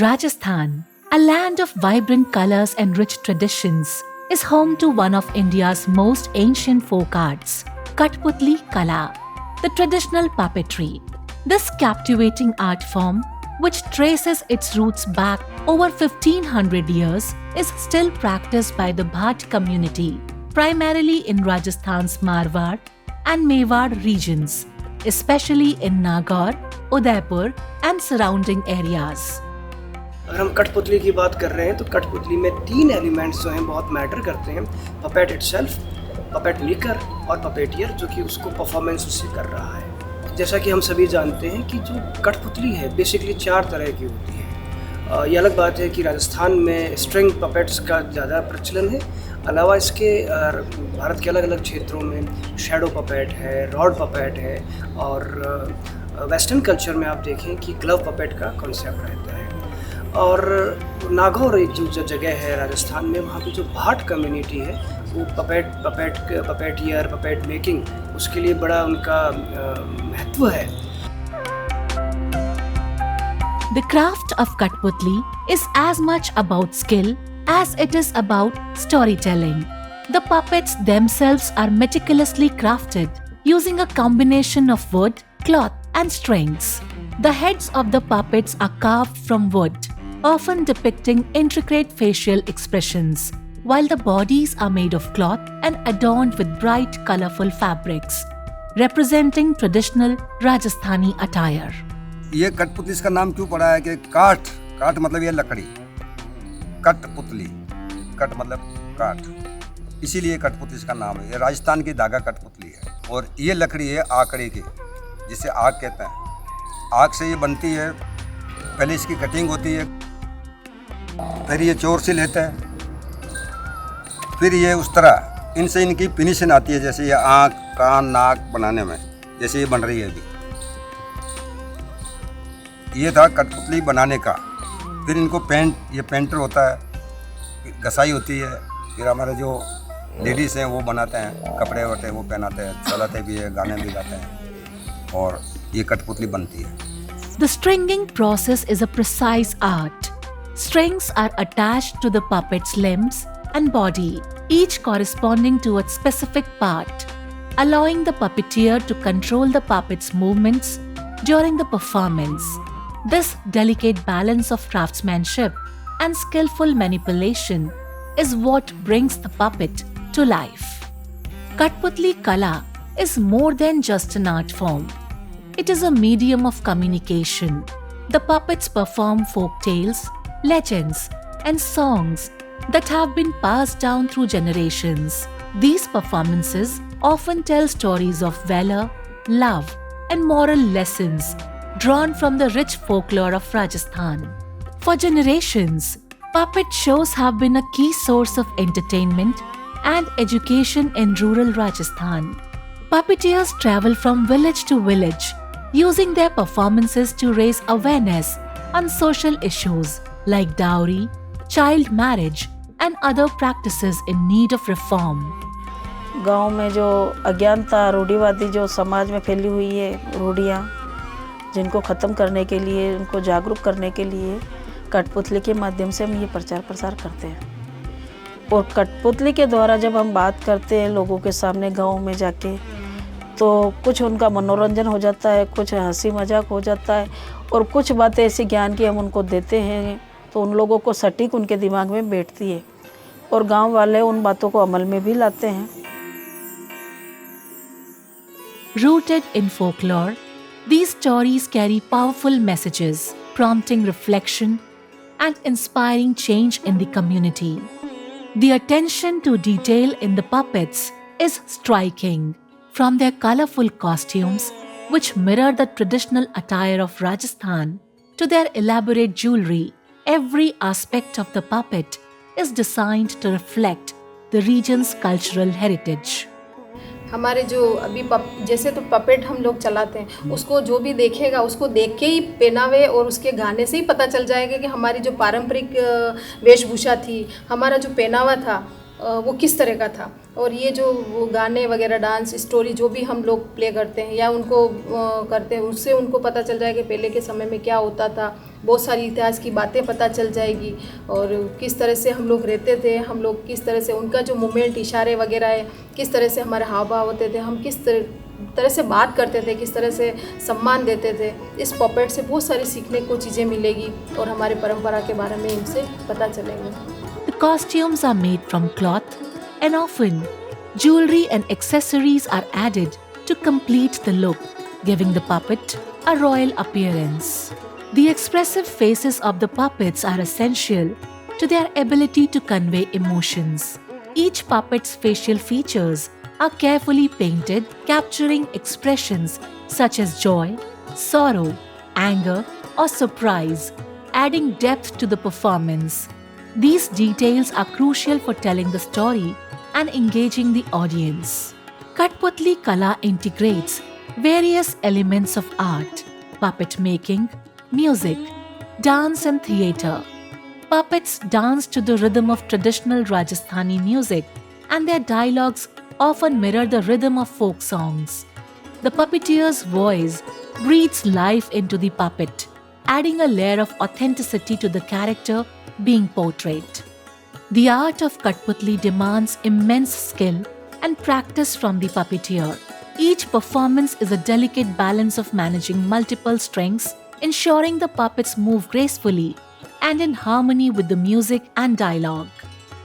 Rajasthan, a land of vibrant colors and rich traditions, is home to one of India's most ancient folk arts, Kathputli Kala, the traditional puppetry. This captivating art form, which traces its roots back over 1500 years, is still practiced by the Bhat community, primarily in Rajasthan's Marwar and Mewar regions, especially in Nagaur, Udaipur and surrounding areas. अगर हम कठपुतली की बात कर रहे हैं तो कठपुतली में 3 एलिमेंट्स जो हैं बहुत मैटर करते हैं। पपेट इटसेल्फ, पपेट मेकर और पपेटियर जो कि उसको परफॉर्मेंस उससे कर रहा है। जैसा कि हम सभी जानते हैं कि जो कठपुतली है बेसिकली 4 तरह की होती है। ये अलग बात है कि राजस्थान में स्ट्रिंग पपेट्स का ज़्यादा प्रचलन है। अलावा इसके भारत के अलग अलग क्षेत्रों में शैडो पपेट है, रॉड पपेट है और वेस्टर्न कल्चर में आप देखें कि ग्लव पपेट का कॉन्सेप्ट रहता है। और नागौर एक जो जगह है राजस्थान में, वहाँ की जो भाट कम्युनिटी है वो पपेटियर, पपेट मेकिंग उसके लिए बड़ा उनका महत्व है। The craft of Kathputli is as much about skill as it is about storytelling. The puppets themselves are meticulously crafted using a combination of wood, cloth and strings. The heads of the puppets are carved from wood, often depicting intricate facial expressions, while the bodies are made of cloth and adorned with bright, colorful fabrics, representing traditional Rajasthani attire. ये कठपुतली इसका नाम क्यों पड़ा है कि काठ मतलब ये लकड़ी, कठपुतली, कठ मतलब काठ, इसीलिए कठपुतली इसका नाम है। ये राजस्थान की धागा कठपुतली है और ये लकड़ी है आकड़ी की, जिसे आग कहते हैं। आग से ये बनती है, पहले इसकी कटिंग होती है, फिर ये चोर से लेते हैं, फिर ये उस तरह इनसे इनकी फिनिशिंग आती है, जैसे ये आँख, कान, नाक बनाने में जैसे ये बन रही है अभी। ये था कठपुतली बनाने का। फिर इनको ये पेंटर होता है, घसाई होती है, फिर हमारे जो लेडीज़ हैं वो बनाते हैं, कपड़े वपड़े वो पहनाते हैं, चलाते भी है, गाने भी गाते हैं और ये कठपुतली बनती है। The stringing process is a precise art. Strings are attached to the puppet's limbs and body, each corresponding to a specific part, allowing the puppeteer to control the puppet's movements during the performance. This delicate balance of craftsmanship and skillful manipulation is what brings the puppet to life. Kathputli Kala is more than just an art form. It is a medium of communication. The puppets perform folk tales, legends, and songs that have been passed down through generations. These performances often tell stories of valor, love, and moral lessons drawn from the rich folklore of Rajasthan. For generations, puppet shows have been a key source of entertainment and education in rural Rajasthan. Puppeteers travel from village to village, using their performances to raise awareness on social issues like dowry, child marriage, and other practices in need of reform. गांव में जो अज्ञानता, रूढ़िवादी जो समाज में फैली हुई है रूढ़ियाँ, जिनको ख़त्म करने के लिए, उनको जागरूक करने के लिए कठपुतली के माध्यम से हम ये प्रचार प्रसार करते हैं। और कठपुतली के द्वारा जब हम बात करते हैं लोगों के सामने गांव में जाके, तो कुछ उनका मनोरंजन हो जाता है, कुछ हंसी मजाक हो जाता है और कुछ बातें ऐसी ज्ञान की हम उनको देते हैं तो उन लोगों को सटीक उनके दिमाग में बैठती है और गांव वाले उन बातों को अमल में भी लाते हैं। Rooted in folklore, these stories carry powerful messages, prompting reflection and inspiring change in the community. The attention to detail in the puppets is striking, from their colorful costumes, which mirror the traditional attire of Rajasthan, to their elaborate jewelry. Every aspect of the puppet is designed to reflect the region's cultural heritage. हमारे जो अभी जैसे तो puppet हम लोग चलाते हैं, उसको जो भी देखेगा उसको देख के ही पहनावे और उसके गाने से ही पता चल जाएगा कि हमारी जो पारंपरिक वेशभूषा थी, हमारा जो पहनावा था वो किस तरह का था। और ये जो वो गाने वगैरह, डांस, स्टोरी जो भी हम लोग प्ले करते हैं या उनको करते हैं, उससे उनको पता चल जाएगा कि पहले के समय में क्या होता था, बहुत सारी इतिहास की बातें पता चल जाएगी और किस तरह से हम लोग रहते थे, हम लोग किस तरह से उनका जो मूवमेंट, इशारे वगैरह है, किस तरह से हमारे हाव भाव होते थे, हम किस तरह से बात करते थे, किस तरह से सम्मान देते थे। इस पपेट से बहुत सारी सीखने को चीज़ें मिलेगी और हमारे परंपरा के बारे में इनसे पता चलेंगे। The costumes are made from cloth and often jewelry and accessories are added to complete the look, giving the puppet a royal appearance. The expressive faces of the puppets are essential to their ability to convey emotions. Each puppet's facial features are carefully painted, capturing expressions such as joy, sorrow, anger, or surprise, adding depth to the performance. These details are crucial for telling the story and engaging the audience. Kathputli Kala integrates various elements of art, puppet making, music, dance and theatre. Puppets dance to the rhythm of traditional Rajasthani music and their dialogues often mirror the rhythm of folk songs. The puppeteer's voice breathes life into the puppet, adding a layer of authenticity to the character being portrayed. The art of Kathputli demands immense skill and practice from the puppeteer. Each performance is a delicate balance of managing multiple strengths, ensuring the puppets move gracefully and in harmony with the music and dialogue.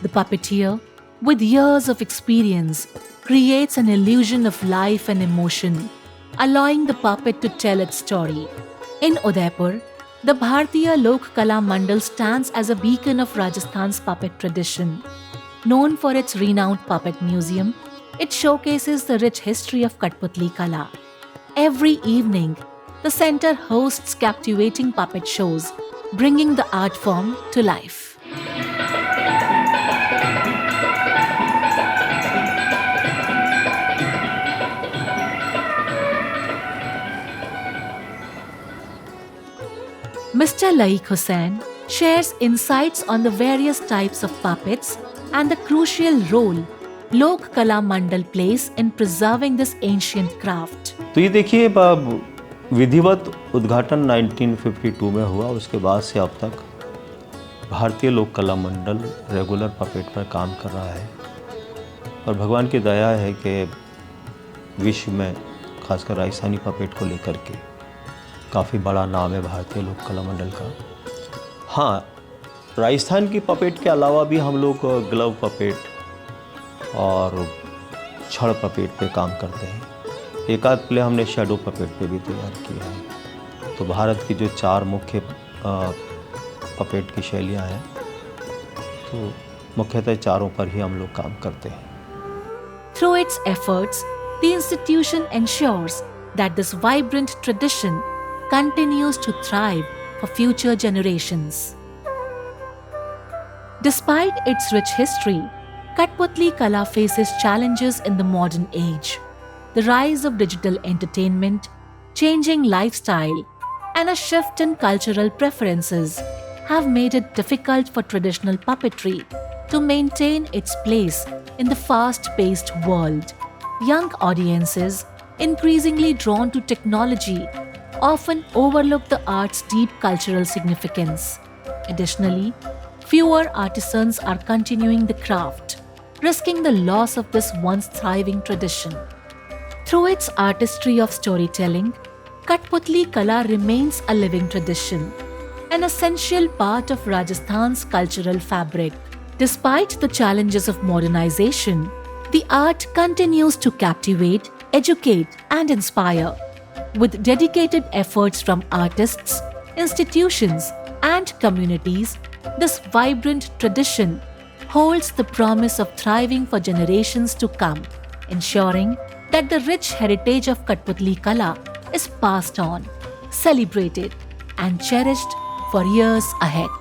The puppeteer, with years of experience, creates an illusion of life and emotion, allowing the puppet to tell its story. In Udaipur, the Bharatiya Lok Kala Mandal stands as a beacon of Rajasthan's puppet tradition. Known for its renowned puppet museum, it showcases the rich history of Kathputli Kala. Every evening, the center hosts captivating puppet shows, bringing the art form to life. Mr. Laik Hussain shares insights on the various types of puppets and the crucial role Lok Kala Mandal plays in preserving this ancient craft. तो ये देखिए, विधिवत उद्घाटन 1952 में हुआ। उसके बाद से अब तक भारतीय लोक कला मंडल रेगुलर पपेट पर काम कर रहा है और भगवान की दया है कि विश्व में खासकर राजस्थानी पपेट को लेकर के काफ़ी बड़ा नाम है भारतीय लोक कला मंडल का। हाँ, राजस्थान की पपेट के अलावा भी हम लोग ग्लव पपेट और छड़ पपेट पे काम करते हैं। एक आध प्ले हमने शैडो पपेट पे भी तैयार किया है। तो भारत की जो 4 मुख्य पपेट की शैलियाँ हैं, तो मुख्यतः चारों पर ही हम लोग काम करते हैं। Through its efforts, the institution ensures that this vibrant tradition continues to thrive for future generations. Despite its rich history, Kathputli Kala faces challenges in the modern age. The rise of digital entertainment, changing lifestyle, and a shift in cultural preferences have made it difficult for traditional puppetry to maintain its place in the fast-paced world. Young audiences, increasingly drawn to technology, often overlook the art's deep cultural significance. Additionally, fewer artisans are continuing the craft, risking the loss of this once thriving tradition. Through its artistry of storytelling, Kathputli Kala remains a living tradition, an essential part of Rajasthan's cultural fabric. Despite the challenges of modernization, the art continues to captivate, educate, and inspire. With dedicated efforts from artists, institutions, and communities, this vibrant tradition holds the promise of thriving for generations to come, ensuring that the rich heritage of Kathputli Kala is passed on, celebrated, and cherished for years ahead.